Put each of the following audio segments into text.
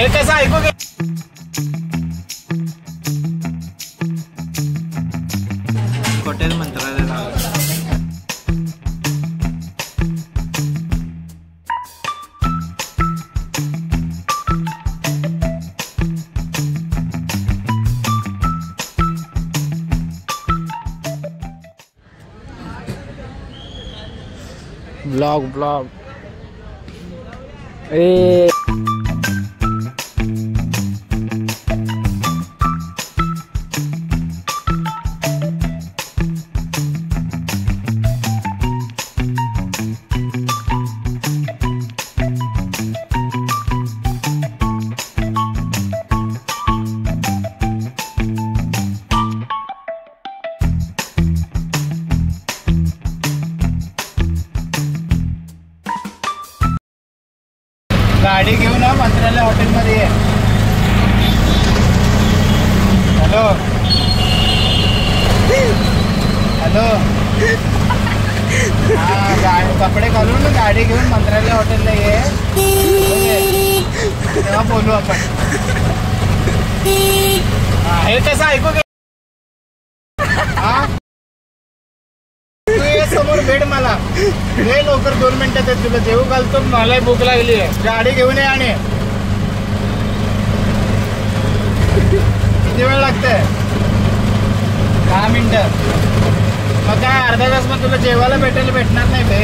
हे कसं ऐकू घे. हॉटेल मंत्रालय ब्लॉग ए गाडी घेऊन मंत्रालय हॉटेलमध्ये ये. हॅलो हॅलो हा कपडे घालून गाडी घेऊन मंत्रालय हॉटेलला ये. तेव्हा बोलू आपण. हे कसं ऐकू घे. तू ये समोर भेट मला. ये लवकर 2 मिनिटात येत. तुला जेवू घालतो. मला भूक लागली आहे. गाडी घेऊन ये. आणि किती वेळ लागतंय? 10 मिनिटं. मग काय अर्धा तास मग तुला जेवायला भेटणार नाही बे.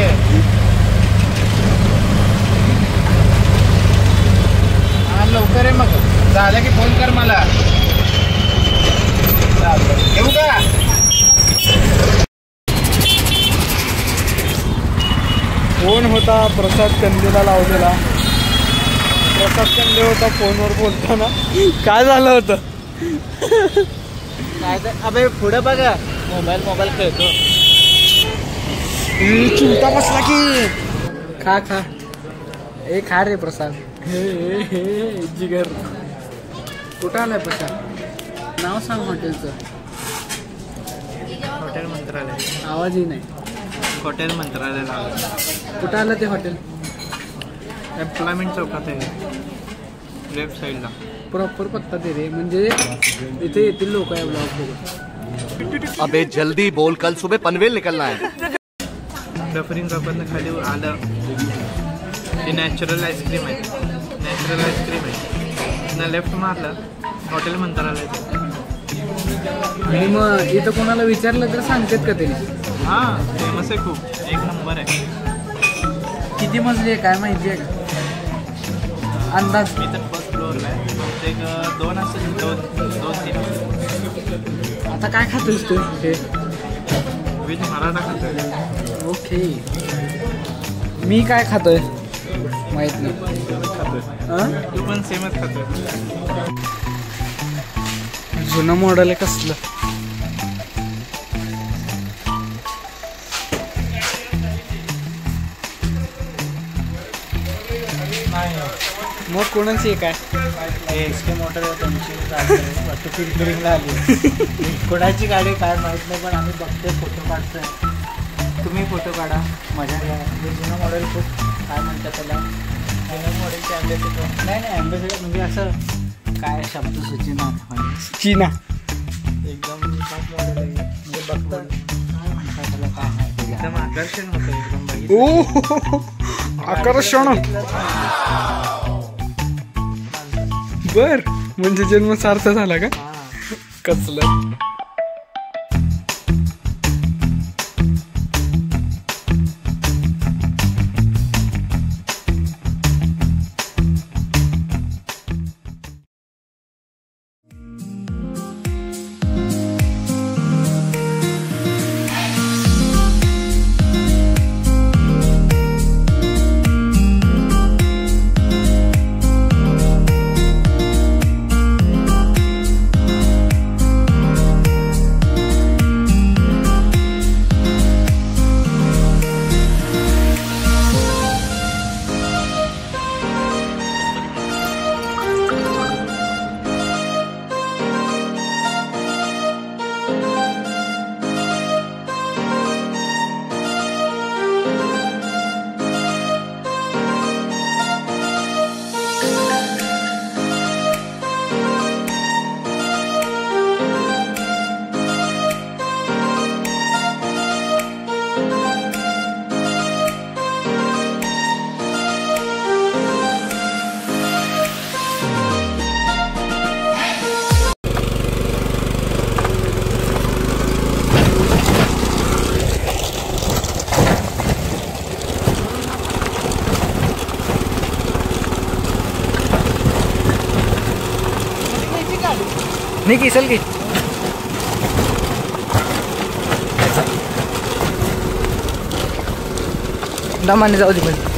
हा लवकर आहे. मग झालं की फोन कर मला. येऊ का? फोन होता प्रसाद कंदेला लावलेला. प्रसाद कंदे होता फोनवर बोलताना. काय झालं होतं? काय अबे पुढे बघा. मोबाईल खेळतो. चिंता बसला की. खा ए खा रे प्रसाद. हे जिगर. कुठं आलाय प्रसाद? नाव सांग हॉटेलचं. हॉटेल मंत्रालय. आवाजही नाही. हॉटेल मंत्रालय लावलं. कुठं आलं ते हॉटेल? एम्प्लॉयमेंट चौकात आहे. लेफ्ट साईडला. प्रॉपर पत्ता दे रे. म्हणजे इथे येतील लोक आहे ब्लॉग बघून. अबे जल्दी बोल. कल सुबह पनवेल निकलना है. डफरिंग चौकातनं खाली आलं. ते नॅचरल आईस्क्रीम आहे. ना लेफ्ट मारलं. हॉटेल मंत्रालय. आणि मग इथं कोणाला विचारलं तर सांगतात का ते? हा फेमस आहे खूप. 1 नंबर आहे. किती मजली आहे काय माहिती आहे का? अंदाज. मी तर फर्स्ट फ्लोअरला आहे. एक 2 असेल. 2-3. आता काय खातोस तू? हे व्हेज मराठा खातोय. ओके. मी काय खातोय माहित नाही. तू पण सेमच खातोय. जुनं मॉडेल आहे कसलं. मग कोणाची आहे काय? एक्सके मोटर आहे त्यांची. फिल्टरिंगला आली. कोणाची गाडी काय माहीत नाही. पण आम्ही बघतोय. फोटो काढतोय. तुम्ही फोटो काढा. मजा घ्या. जुनं मॉडेल खूप काय म्हणतात त्याला. जुनं मॉडेलचे अँबेसिडर. नाही अँबेसिडर म्हणजे असं काय शब्द सुचीना. चीना एकदम मॉडेल आहे. म्हणजे बघता काय म्हणतात त्याला. काय एकदम आकर्षण होतं. एकदम आकर्षण. बर म्हणजे जन्म सार्थ झाला का? कसलं. निकी चल की दमाने जाऊ दे पण